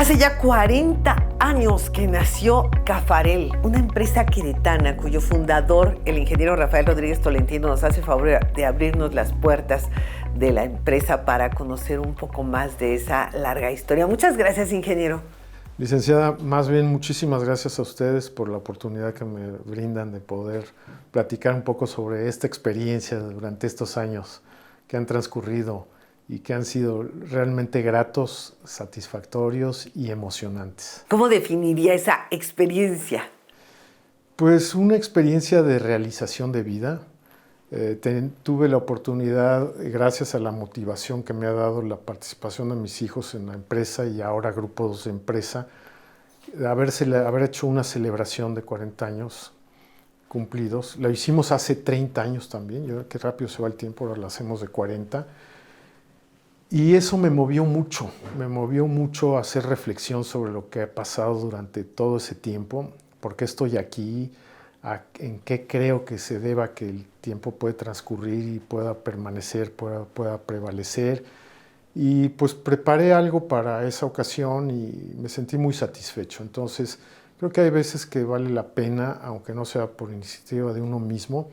Hace ya 40 años que nació Cafarel, una empresa queretana cuyo fundador, el ingeniero Rafael Rodríguez Tolentino, nos hace favor de abrirnos las puertas de la empresa para conocer un poco más de esa larga historia. Muchas gracias, ingeniero. Licenciada, más bien muchísimas gracias a ustedes por la oportunidad que me brindan de poder platicar un poco sobre esta experiencia durante estos años que han transcurrido y que han sido realmente gratos, satisfactorios y emocionantes. ¿Cómo definiría esa experiencia? Pues una experiencia de realización de vida. Tuve la oportunidad, gracias a la motivación que me ha dado la participación de mis hijos en la empresa y ahora grupos de empresa, de haber hecho una celebración de 40 años cumplidos. Lo hicimos hace 30 años también, qué rápido se va el tiempo, ahora lo hacemos de 40. Y eso me movió mucho a hacer reflexión sobre lo que ha pasado durante todo ese tiempo, por qué estoy aquí, en qué creo que se deba que el tiempo puede transcurrir y pueda permanecer, pueda prevalecer. Y pues preparé algo para esa ocasión y me sentí muy satisfecho. Entonces, creo que hay veces que vale la pena, aunque no sea por iniciativa de uno mismo,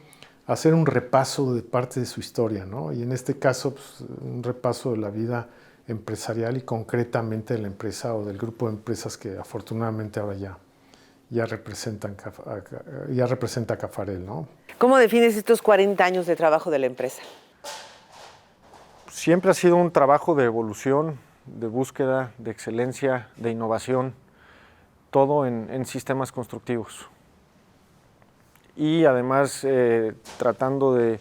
hacer un repaso de parte de su historia, ¿no? Y en este caso, pues, un repaso de la vida empresarial y concretamente de la empresa o del grupo de empresas que afortunadamente ahora ya representa Cafarel, ¿no? ¿Cómo defines estos 40 años de trabajo de la empresa? Siempre ha sido un trabajo de evolución, de búsqueda, de excelencia, de innovación, todo en sistemas constructivos. Y además tratando de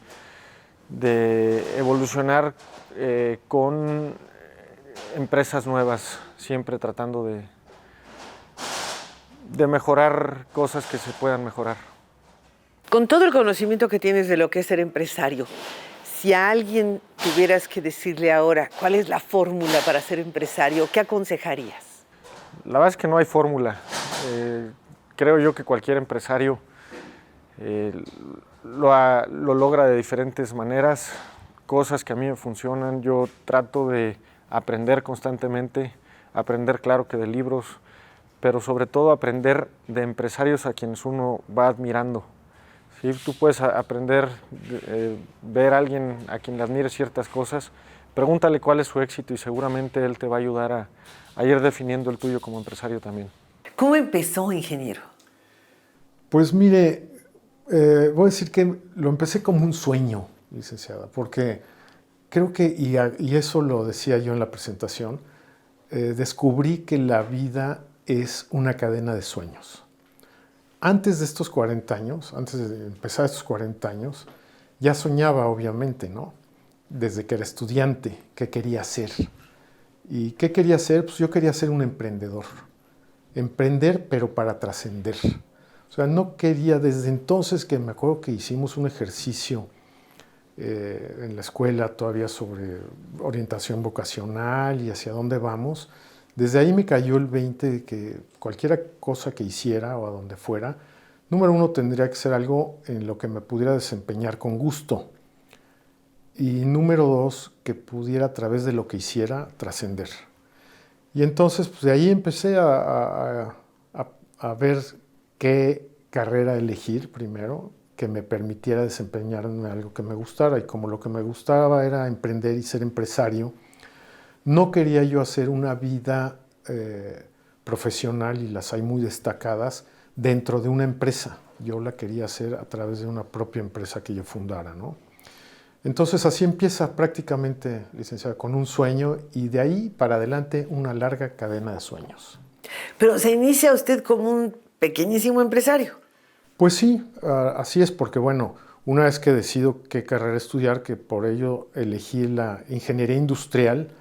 evolucionar con empresas nuevas, siempre tratando de mejorar cosas que se puedan mejorar. Con todo el conocimiento que tienes de lo que es ser empresario, si a alguien tuvieras que decirle ahora cuál es la fórmula para ser empresario, ¿qué aconsejarías? La verdad es que no hay fórmula. Creo yo que cualquier empresario lo logra de diferentes maneras, cosas que a mí me funcionan. Yo trato de aprender constantemente, aprender claro que de libros, pero sobre todo aprender de empresarios a quienes uno va admirando. ¿Sí? Tú puedes aprender, ver a alguien a quien le admires ciertas cosas, pregúntale cuál es su éxito y seguramente él te va a ayudar a ir definiendo el tuyo como empresario también. ¿Cómo empezó, ingeniero? Pues mire, voy a decir que lo empecé como un sueño, licenciada, porque creo que, y eso lo decía yo en la presentación, descubrí que la vida es una cadena de sueños. Antes de estos 40 años, antes de empezar estos 40 años, ya soñaba, obviamente, ¿no? Desde que era estudiante, qué quería hacer. ¿Y qué quería hacer? Pues yo quería ser un emprendedor. Emprender, pero para trascender. O sea, no quería, desde entonces que me acuerdo que hicimos un ejercicio en la escuela todavía sobre orientación vocacional y hacia dónde vamos. Desde ahí me cayó el 20 de que cualquier cosa que hiciera o a donde fuera, número uno, tendría que ser algo en lo que me pudiera desempeñar con gusto. Y número dos, que pudiera a través de lo que hiciera trascender. Y entonces, pues de ahí empecé a ver qué carrera elegir primero, que me permitiera desempeñarme en algo que me gustara. Y como lo que me gustaba era emprender y ser empresario, no quería yo hacer una vida profesional, y las hay muy destacadas, dentro de una empresa. Yo la quería hacer a través de una propia empresa que yo fundara, ¿no? Entonces así empieza prácticamente, licenciada, con un sueño y de ahí para adelante una larga cadena de sueños. Pero se inicia usted como un pequeñísimo empresario. Pues sí, así es, porque bueno, una vez que decido qué carrera estudiar, que por ello elegí la ingeniería industrial,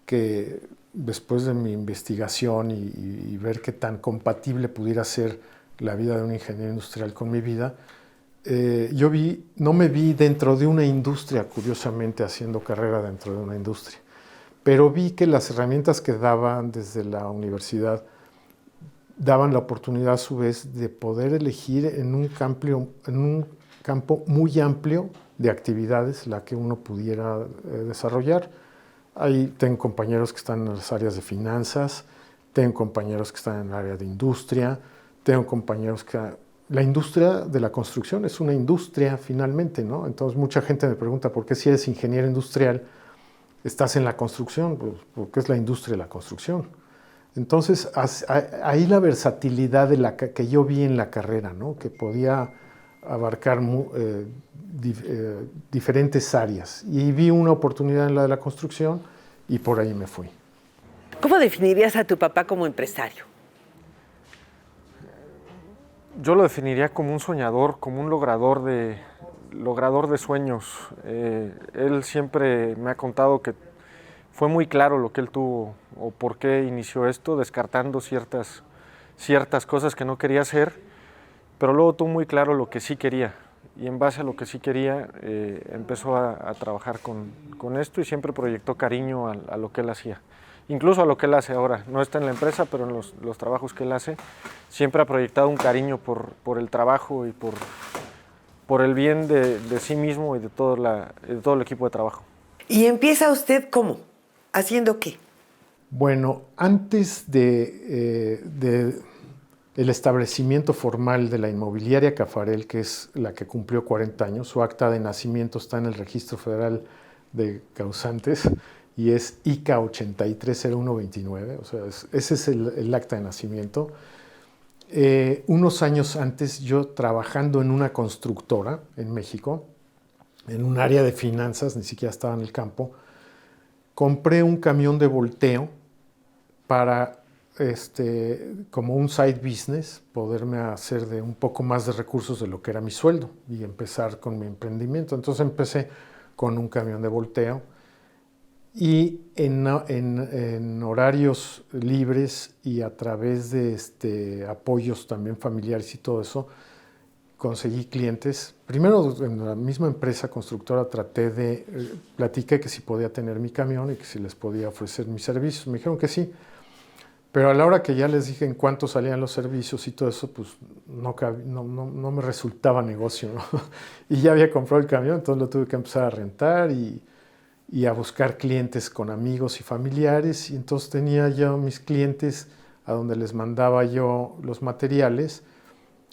que después de mi investigación y ver qué tan compatible pudiera ser la vida de un ingeniero industrial con mi vida, no me vi dentro de una industria, curiosamente, haciendo carrera dentro de una industria, pero vi que las herramientas que daban desde la universidad daban la oportunidad a su vez de poder elegir en un campo muy amplio de actividades la que uno pudiera desarrollar. Ahí tengo compañeros que están en las áreas de finanzas, tengo compañeros que están en el área de industria, tengo compañeros que... La industria de la construcción es una industria finalmente, ¿no? Entonces mucha gente me pregunta, ¿por qué si eres ingeniero industrial estás en la construcción? Pues porque es la industria de la construcción. Entonces ahí la versatilidad que yo vi en la carrera, ¿no? Que podía abarcar diferentes áreas. Y vi una oportunidad en la de la construcción y por ahí me fui. ¿Cómo definirías a tu papá como empresario? Yo lo definiría como un soñador, como un logrador de sueños. Él siempre me ha contado que fue muy claro lo que él tuvo o por qué inició esto, descartando ciertas cosas que no quería hacer, pero luego tuvo muy claro lo que sí quería. Y en base a lo que sí quería, empezó a trabajar con esto y siempre proyectó cariño a lo que él hacía. Incluso a lo que él hace ahora. No está en la empresa, pero en los trabajos que él hace, siempre ha proyectado un cariño por el trabajo y por el bien de sí mismo y de todo el equipo de trabajo. ¿Y empieza usted cómo? ¿Haciendo qué? Bueno, antes de el establecimiento formal de la inmobiliaria Caffarel, que es la que cumplió 40 años, su acta de nacimiento está en el Registro Federal de Causantes y es ICA 830129, o sea, ese es el acta de nacimiento. Unos años antes, yo trabajando en una constructora en México, en un área de finanzas, ni siquiera estaba en el campo, compré un camión de volteo para, como un side business, poderme hacer de un poco más de recursos de lo que era mi sueldo y empezar con mi emprendimiento. Entonces empecé con un camión de volteo y en horarios libres y a través de apoyos también familiares y todo eso, conseguí clientes. Primero en la misma empresa constructora platiqué que si podía tener mi camión y que si les podía ofrecer mis servicios. Me dijeron que sí, pero a la hora que ya les dije en cuánto salían los servicios y todo eso, pues no me resultaba negocio, ¿no? Y ya había comprado el camión, entonces lo tuve que empezar a rentar y a buscar clientes con amigos y familiares. Y entonces tenía yo mis clientes a donde les mandaba yo los materiales.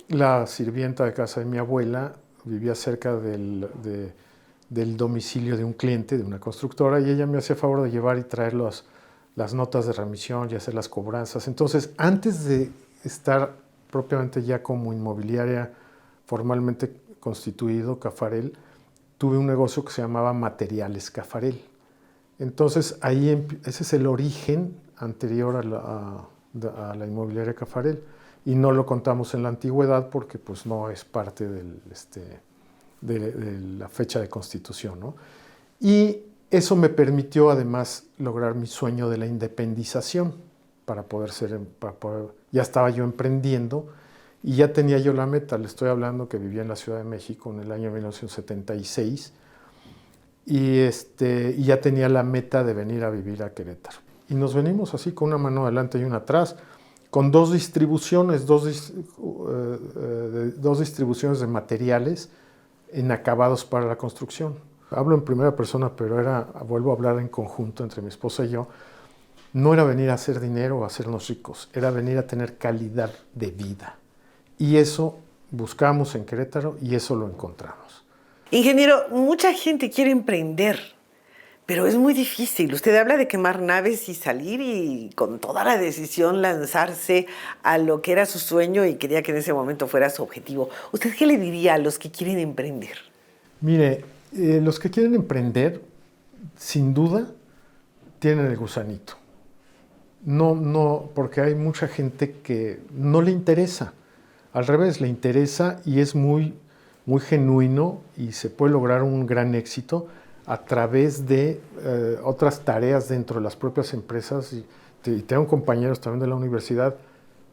La sirvienta de casa de mi abuela vivía cerca del domicilio de un cliente, de una constructora, y ella me hacía favor de llevar y traer las notas de remisión y hacer las cobranzas. Entonces, antes de estar propiamente ya como inmobiliaria formalmente constituido, Caffarel, tuve un negocio que se llamaba Materiales Caffarel. Entonces, ese es el origen anterior a la inmobiliaria Caffarel. Y no lo contamos en la antigüedad porque pues, no es parte de la fecha de constitución, ¿no? Y eso me permitió además lograr mi sueño de la independización ya estaba yo emprendiendo y ya tenía yo la meta. Le estoy hablando que vivía en la Ciudad de México en el año 1976 y ya tenía la meta de venir a vivir a Querétaro. Y nos venimos así con una mano adelante y una atrás, con dos distribuciones de materiales en acabados para la construcción. Hablo en primera persona, pero vuelvo a hablar en conjunto entre mi esposa y yo. No era venir a hacer dinero o a hacernos ricos, era venir a tener calidad de vida. Y eso buscamos en Querétaro y eso lo encontramos. Ingeniero, mucha gente quiere emprender, pero es muy difícil. Usted habla de quemar naves y salir y con toda la decisión lanzarse a lo que era su sueño y quería que en ese momento fuera su objetivo. ¿Usted qué le diría a los que quieren emprender? Mire, los que quieren emprender, sin duda, tienen el gusanito. No, porque hay mucha gente que no le interesa. Al revés, le interesa y es muy, muy genuino y se puede lograr un gran éxito a través de otras tareas dentro de las propias empresas. Y tengo compañeros también de la universidad.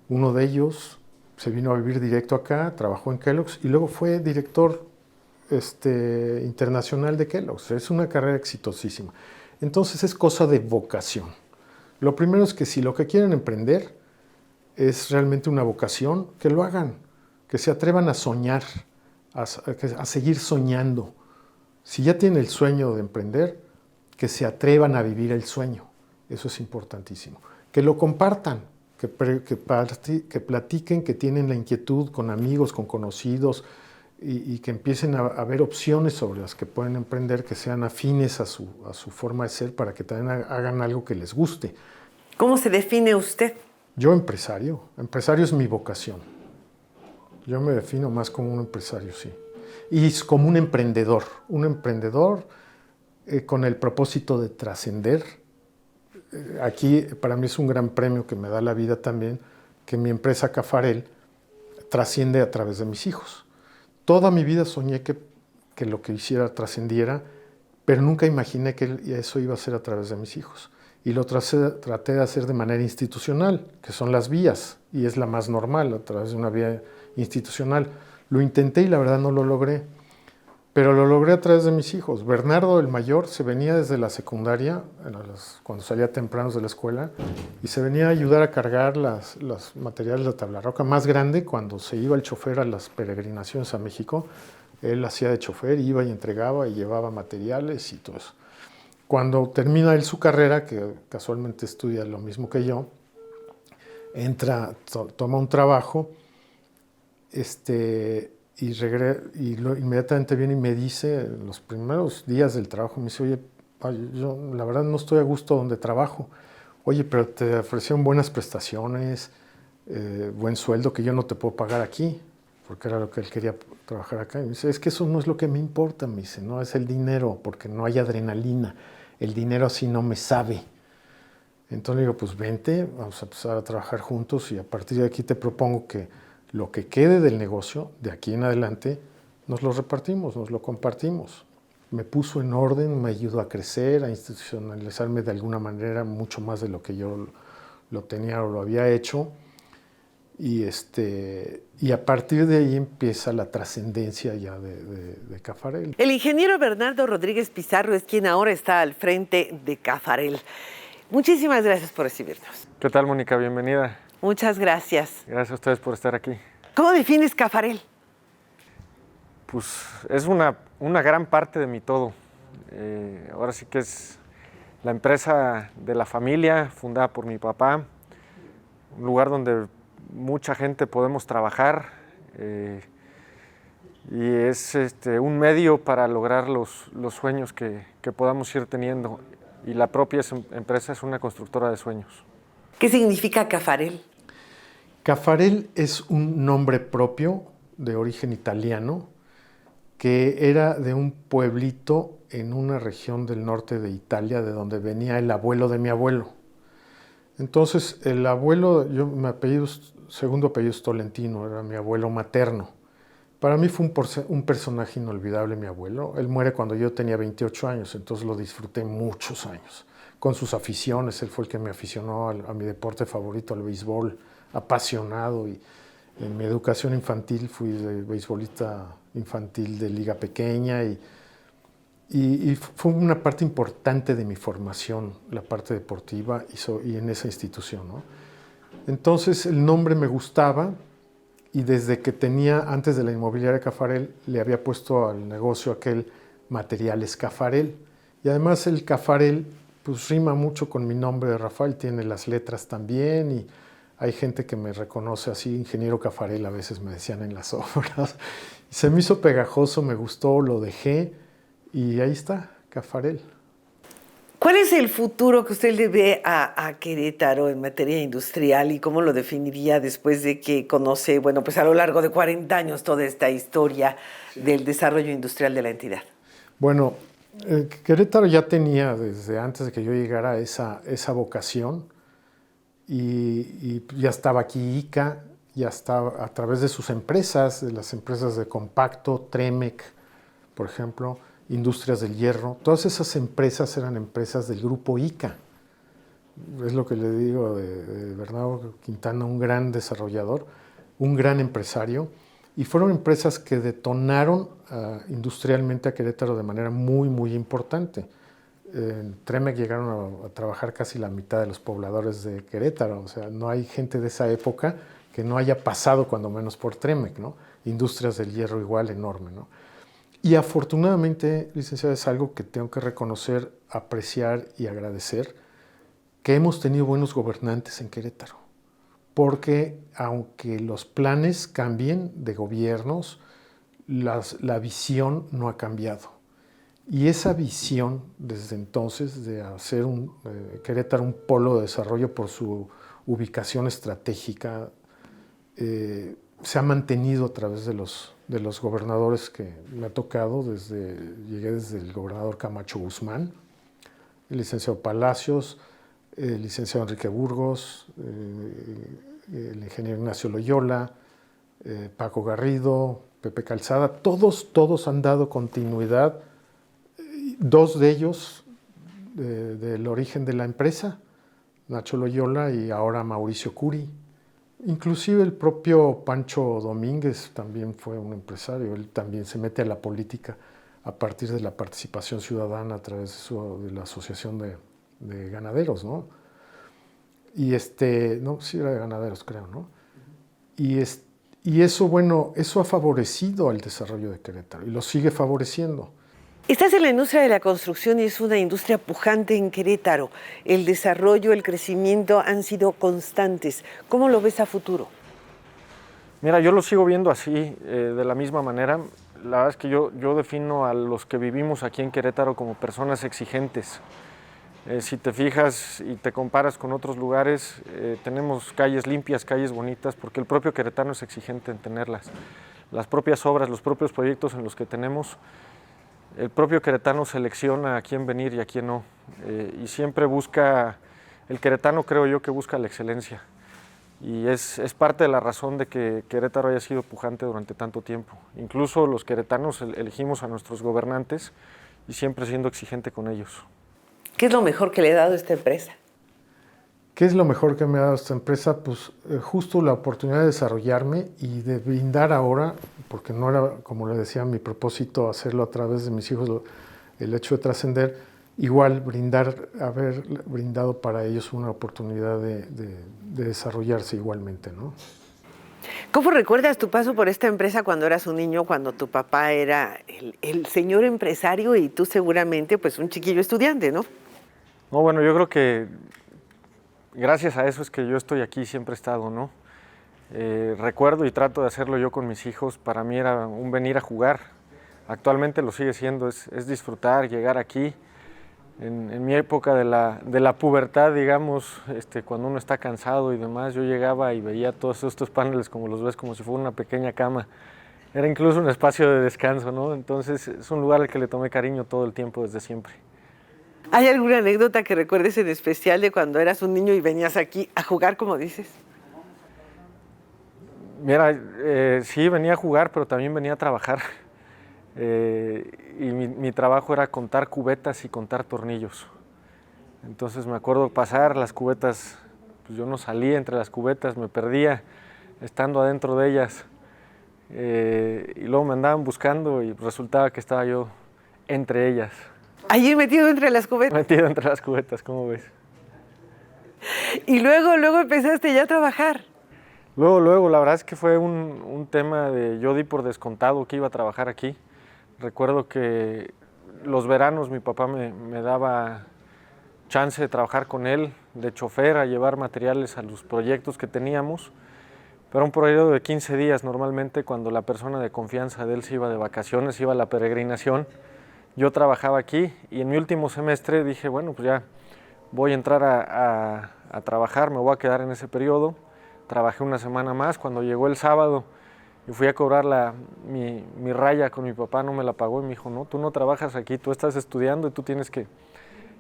Uno de ellos se vino a vivir directo acá, trabajó en Kellogg's y luego fue director internacional de Kellogg's. Es una carrera exitosísima. Entonces es cosa de vocación. Lo primero es que si lo que quieren emprender es realmente una vocación, que lo hagan, que se atrevan a soñar, a seguir soñando. Si ya tienen el sueño de emprender, que se atrevan a vivir el sueño. Eso es importantísimo. Que lo compartan, que platiquen, que tienen la inquietud con amigos, con conocidos, y que empiecen a ver opciones sobre las que pueden emprender, que sean afines a su forma de ser, para que también hagan algo que les guste. ¿Cómo se define usted? Yo empresario es mi vocación. Yo me defino más como un empresario, sí. Y como un emprendedor con el propósito de trascender. Aquí para mí es un gran premio que me da la vida también, que mi empresa Cafarel trasciende a través de mis hijos. Toda mi vida soñé que lo que hiciera trascendiera, pero nunca imaginé que eso iba a ser a través de mis hijos. Y lo traté de hacer de manera institucional, que son las vías, y es la más normal, a través de una vía institucional. Lo intenté y la verdad no lo logré, pero lo logré a través de mis hijos. Bernardo, el mayor, se venía desde la secundaria, cuando salía temprano de la escuela, y se venía a ayudar a cargar los materiales de tabla roca. Más grande, cuando se iba el chofer a las peregrinaciones a México, él hacía de chofer, iba y entregaba y llevaba materiales y todo eso. Cuando termina él su carrera, que casualmente estudia lo mismo que yo, toma un trabajo, inmediatamente viene y me dice, en los primeros días del trabajo, me dice, oye, yo la verdad no estoy a gusto donde trabajo. Oye, pero te ofrecieron buenas prestaciones, buen sueldo que yo no te puedo pagar aquí, porque era lo que él quería, trabajar acá. Y me dice, es que eso no es lo que me importa, me dice, no es el dinero, porque no hay adrenalina. El dinero así no me sabe. Entonces le digo, pues vente, vamos a empezar a trabajar juntos y a partir de aquí te propongo que lo que quede del negocio, de aquí en adelante, nos lo repartimos, nos lo compartimos. Me puso en orden, me ayudó a crecer, a institucionalizarme de alguna manera mucho más de lo que yo lo tenía o lo había hecho. Y a partir de ahí empieza la trascendencia ya de Cafarel. El ingeniero Bernardo Rodríguez Pizarro es quien ahora está al frente de Cafarel. Muchísimas gracias por recibirnos. ¿Qué tal, Mónica? Bienvenida. Muchas gracias. Gracias a ustedes por estar aquí. ¿Cómo defines Cafarel? Pues es una gran parte de mi todo. Ahora sí que es la empresa de la familia, fundada por mi papá, un lugar donde mucha gente podemos trabajar y es un medio para lograr los sueños que podamos ir teniendo, y la propia empresa es una constructora de sueños. ¿Qué significa Cafarel? Cafarel es un nombre propio de origen italiano que era de un pueblito en una región del norte de Italia, de donde venía el abuelo de mi abuelo. Entonces, el abuelo, mi segundo apellido es Tolentino, era mi abuelo materno. Para mí fue un personaje inolvidable mi abuelo. Él muere cuando yo tenía 28 años, entonces lo disfruté muchos años. Con sus aficiones, él fue el que me aficionó a mi deporte favorito, al béisbol, apasionado. Y en mi educación infantil fui beisbolista infantil de liga pequeña y fue una parte importante de mi formación, la parte deportiva y en esa institución, ¿no? Entonces el nombre me gustaba y desde que antes de la inmobiliaria Cafarel, le había puesto al negocio aquel Materiales Cafarel. Y además el Cafarel pues rima mucho con mi nombre de Rafael, tiene las letras también y hay gente que me reconoce así, ingeniero Cafarel, a veces me decían en las obras. Se me hizo pegajoso, me gustó, lo dejé y ahí está, Cafarel. ¿Cuál es el futuro que usted le ve a Querétaro en materia industrial y cómo lo definiría después de que conoce, bueno, pues a lo largo de 40 años toda esta historia del desarrollo industrial de la entidad? Bueno, Querétaro ya tenía desde antes de que yo llegara esa vocación y ya estaba aquí ICA, ya estaba a través de sus empresas, de las empresas de Compacto, Tremec, por ejemplo, Industrias del Hierro. Todas esas empresas eran empresas del grupo ICA. Es lo que le digo de Bernardo Quintana, un gran desarrollador, un gran empresario. Y fueron empresas que detonaron industrialmente a Querétaro de manera muy, muy importante. En Tremec llegaron a trabajar casi la mitad de los pobladores de Querétaro. O sea, no hay gente de esa época que no haya pasado cuando menos por Tremec, ¿no? Industrias del Hierro igual, enorme, ¿no? Y afortunadamente, licenciada, es algo que tengo que reconocer, apreciar y agradecer, que hemos tenido buenos gobernantes en Querétaro. porque aunque los planes cambien de gobiernos, la visión no ha cambiado. Y esa visión, desde entonces, de hacer Querétaro un polo de desarrollo por su ubicación estratégica, se ha mantenido a través de los gobernadores que me ha tocado. Llegué desde el gobernador Camacho Guzmán, el licenciado Palacios, el licenciado Enrique Burgos, el ingeniero Ignacio Loyola, Paco Garrido, Pepe Calzada, todos han dado continuidad. Dos de ellos del origen de la empresa, Nacho Loyola y ahora Mauricio Curi. Inclusive el propio Pancho Domínguez también fue un empresario. Él también se mete a la política a partir de la participación ciudadana a través de la Asociación de Ganaderos, ¿no? Y no, sí era de ganaderos, creo, ¿no? Y eso, bueno, eso ha favorecido al desarrollo de Querétaro y lo sigue favoreciendo. Estás en la industria de la construcción y es una industria pujante en Querétaro. El desarrollo, el crecimiento han sido constantes. ¿Cómo lo ves a futuro? Mira, yo lo sigo viendo así, de la misma manera. La verdad es que yo defino a los que vivimos aquí en Querétaro como personas exigentes. Si te fijas y te comparas con otros lugares, tenemos calles limpias, calles bonitas, porque el propio queretano es exigente en tenerlas. Las propias obras, los propios proyectos en los que tenemos, el propio queretano selecciona a quién venir y a quién no. Y siempre busca, el queretano creo yo que busca la excelencia. Y es parte de la razón de que Querétaro haya sido pujante durante tanto tiempo. Incluso los queretanos elegimos a nuestros gobernantes y siempre siendo exigente con ellos. ¿Qué es lo mejor que le ha dado esta empresa? ¿Qué es lo mejor que me ha dado esta empresa? Pues justo la oportunidad de desarrollarme y de brindar ahora, porque no era, como le decía, mi propósito hacerlo a través de mis hijos, el hecho de trascender, igual haber brindado para ellos una oportunidad de desarrollarse igualmente, ¿no? ¿Cómo recuerdas tu paso por esta empresa cuando eras un niño, cuando tu papá era el señor empresario y tú seguramente pues un chiquillo estudiante, ¿no? No, bueno, yo creo que gracias a eso es que yo estoy aquí, siempre he estado, ¿no? Recuerdo y trato de hacerlo yo con mis hijos. Para mí era un venir a jugar. Actualmente lo sigue siendo, es disfrutar, llegar aquí. En mi época de la pubertad, digamos, cuando uno está cansado y demás, yo llegaba y veía todos estos paneles como los ves, como si fuera una pequeña cama. Era incluso un espacio de descanso, ¿no? Entonces es un lugar al que le tomé cariño todo el tiempo, desde siempre. ¿Hay alguna anécdota que recuerdes en especial de cuando eras un niño y venías aquí a jugar, como dices? Mira, sí, venía a jugar, pero también venía a trabajar. Y mi trabajo era contar cubetas y contar tornillos. Entonces me acuerdo pasar las cubetas, pues yo no salía entre las cubetas, me perdía estando adentro de ellas. Y luego me andaban buscando y resultaba que estaba yo entre ellas. Allí metido entre las cubetas. Metido entre las cubetas, ¿cómo ves? Y luego empezaste ya a trabajar. Luego, la verdad es que fue un tema de, yo di por descontado que iba a trabajar aquí. Recuerdo que los veranos mi papá me daba chance de trabajar con él, de chofer, a llevar materiales a los proyectos que teníamos. Pero un periodo de 15 días normalmente, cuando la persona de confianza de él se iba de vacaciones, iba a la peregrinación. Yo trabajaba aquí y en mi último semestre dije, bueno, pues ya voy a entrar a trabajar, me voy a quedar en ese periodo. Trabajé una semana más. Cuando llegó el sábado y fui a cobrar mi raya con mi papá, no me la pagó y me dijo, no, tú no trabajas aquí, tú estás estudiando y tú tienes que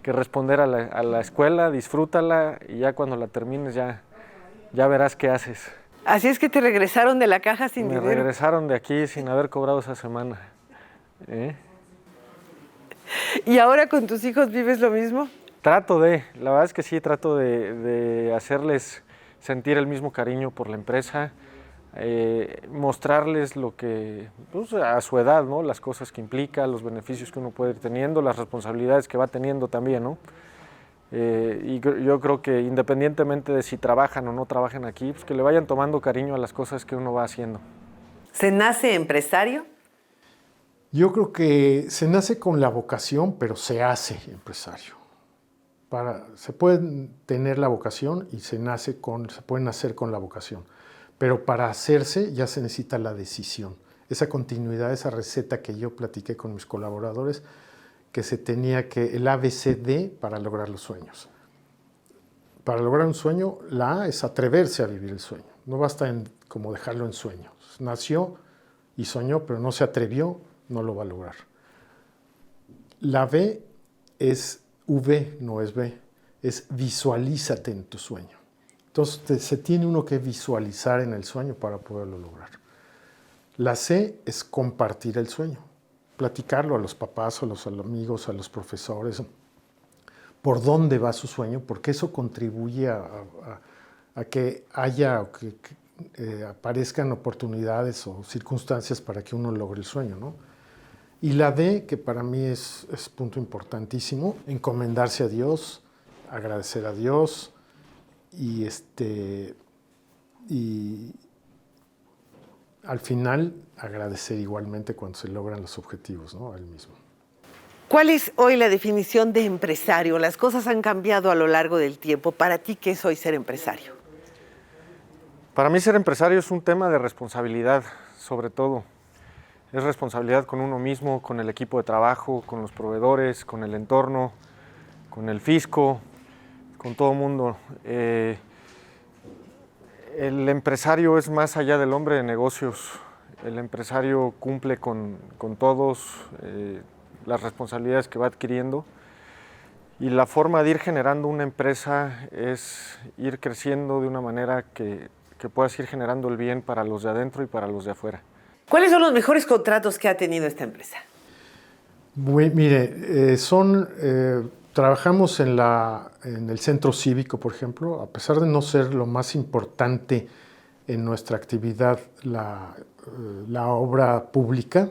responder a la escuela, disfrútala y ya cuando la termines ya verás qué haces. Así es que te regresaron de la caja sin dinero. Me regresaron de aquí sin haber cobrado esa semana. ¿Y ahora con tus hijos vives lo mismo? La verdad es que sí, trato de hacerles sentir el mismo cariño por la empresa, mostrarles lo que, pues, a su edad, ¿no? Las cosas que implica, los beneficios que uno puede ir teniendo, las responsabilidades que va teniendo también, ¿no? Y yo creo que independientemente de si trabajan o no trabajan aquí, pues que le vayan tomando cariño a las cosas que uno va haciendo. ¿Se nace empresario? Yo creo que se nace con la vocación, pero se hace empresario. Se puede tener la vocación y se puede nacer con la vocación, pero para hacerse ya se necesita la decisión. Esa continuidad, esa receta que yo platiqué con mis colaboradores, que se tenía el ABCD para lograr los sueños. Para lograr un sueño, la A es atreverse a vivir el sueño. No basta como dejarlo en sueño. Nació y soñó, pero no se atrevió, no lo va a lograr. La B es V, no es B, es visualízate en tu sueño. Entonces se tiene uno que visualizar en el sueño para poderlo lograr. La C es compartir el sueño, platicarlo a los papás, a los amigos, a los profesores, por dónde va su sueño, porque eso contribuye a que haya o que aparezcan oportunidades o circunstancias para que uno logre el sueño, ¿no? Y la D, que para mí es punto importantísimo, encomendarse a Dios, agradecer a Dios y al final agradecer igualmente cuando se logran los objetivos, ¿no? A él mismo. ¿Cuál es hoy la definición de empresario? Las cosas han cambiado a lo largo del tiempo. Para ti, ¿qué es hoy ser empresario? Para mí ser empresario es un tema de responsabilidad, sobre todo. Es responsabilidad con uno mismo, con el equipo de trabajo, con los proveedores, con el entorno, con el fisco, con todo el mundo. El empresario es más allá del hombre de negocios. El empresario cumple con todos las responsabilidades que va adquiriendo. Y la forma de ir generando una empresa es ir creciendo de una manera que puedas ir generando el bien para los de adentro y para los de afuera. ¿Cuáles son los mejores contratos que ha tenido esta empresa? Mire, trabajamos en el centro cívico, por ejemplo, a pesar de no ser lo más importante en nuestra actividad la obra pública,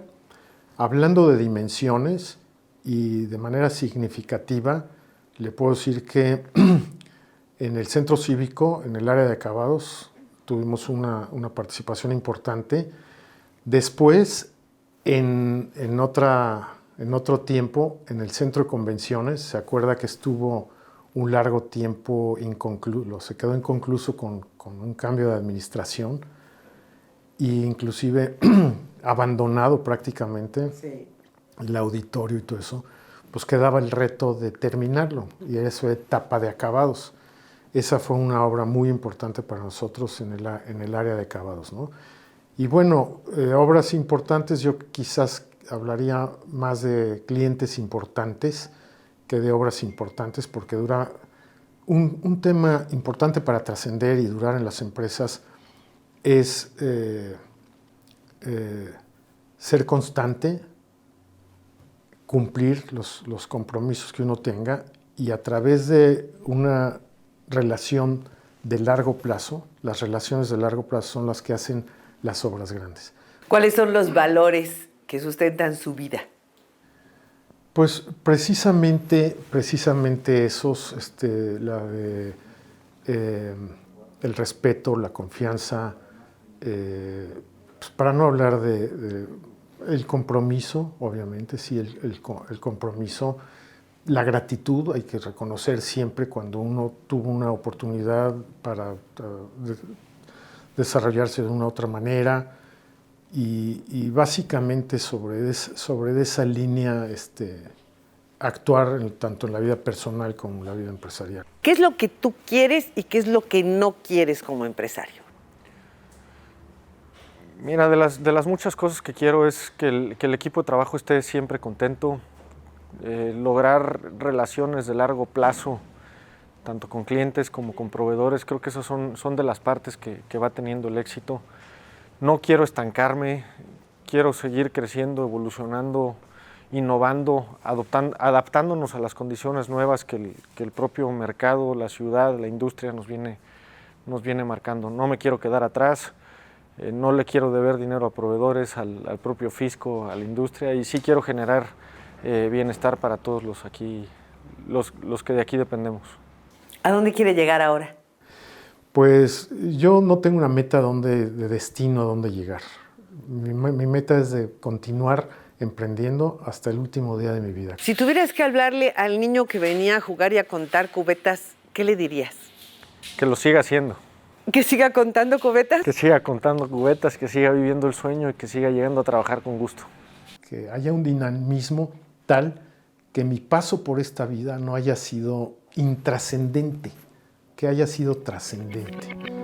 hablando de dimensiones y de manera significativa, le puedo decir que en el centro cívico, en el área de acabados, tuvimos una participación importante. Después, en otro tiempo, en el centro de convenciones, se acuerda que estuvo un largo tiempo inconcluso, se quedó inconcluso con un cambio de administración e inclusive abandonado prácticamente, sí, el auditorio y todo eso, pues quedaba el reto de terminarlo y eso fue etapa de acabados. Esa fue una obra muy importante para nosotros en el área de acabados, ¿no? Y bueno, obras importantes, yo quizás hablaría más de clientes importantes que de obras importantes, porque dura un tema importante para trascender y durar en las empresas es ser constante, cumplir los compromisos que uno tenga y a través de una relación de largo plazo, las relaciones de largo plazo son las que hacen las obras grandes. ¿Cuáles son los valores que sustentan su vida? Pues precisamente esos, el respeto, la confianza, pues para no hablar de el compromiso, obviamente, sí, el compromiso, la gratitud, hay que reconocer siempre cuando uno tuvo una oportunidad para desarrollarse de una otra manera y básicamente sobre esa línea actuar tanto en la vida personal como en la vida empresarial. ¿Qué es lo que tú quieres y qué es lo que no quieres como empresario? Mira, de las muchas cosas que quiero es que el equipo de trabajo esté siempre contento, lograr relaciones de largo plazo, tanto con clientes como con proveedores. Creo que esas son de las partes que va teniendo el éxito. No quiero estancarme, quiero seguir creciendo, evolucionando, innovando, adaptándonos a las condiciones nuevas que el propio mercado, la ciudad, la industria nos viene marcando. No me quiero quedar atrás, no le quiero deber dinero a proveedores, al propio fisco, a la industria, y sí quiero generar bienestar para todos los que de aquí dependemos. ¿A dónde quiere llegar ahora? Pues yo no tengo una meta de destino a dónde llegar. Mi meta es de continuar emprendiendo hasta el último día de mi vida. Si tuvieras que hablarle al niño que venía a jugar y a contar cubetas, ¿qué le dirías? Que lo siga haciendo. ¿Que siga contando cubetas? Que siga contando cubetas, que siga viviendo el sueño y que siga llegando a trabajar con gusto. Que haya un dinamismo tal que mi paso por esta vida no haya sido intrascendente, que haya sido trascendente.